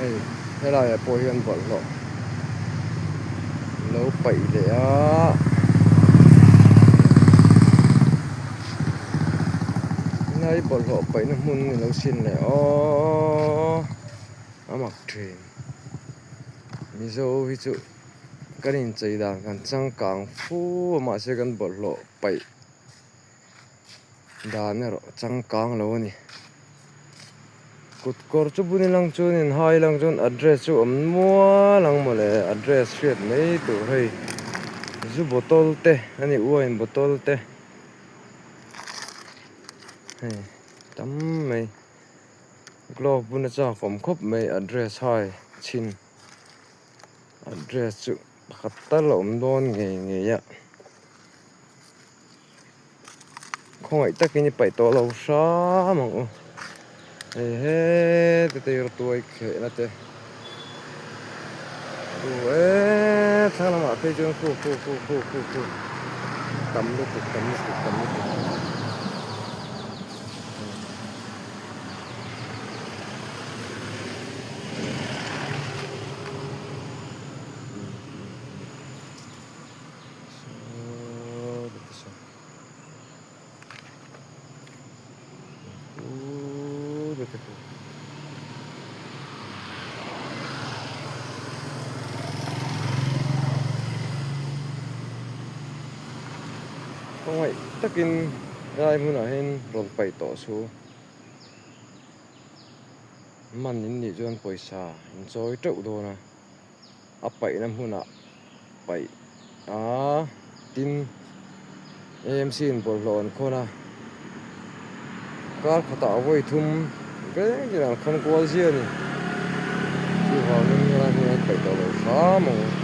Ê, thế là bồi hiền bẩn lộ lâu bậy để nay bẩn lộ bậy nó mun người lâu xin này mặc thuyền mi dâu ví dụ cái nhìn chạy đàn gần trăng càng phu mà sẽ gần bẩn lộ bậy đàn này rồi trăng càng lâu nè cột cột chút bún lang chút nên hai lang chút address chút mua lang mà le address street mấy tụ hay chút bottle te anh ấy uống bottle te tắm mấy glove bún cha phẩm khop mấy address hai chin address chút khát ta lộn đòn nghề nghề ya không ai ta cái này phải to lâu xa mà thế từ tuổi kể là thế thằng nào mà phải chơi khu tắm lúc không ai tất nhiên rai muốn ở hen rồng bảy tổ số man nhìn nhị chuan paisa enjoy trâu đồ na bảy năm hun bảy tin em xin bol lon khona car khata voi thum cái là không có gì này chứ họ nên ra bảy tổ số mà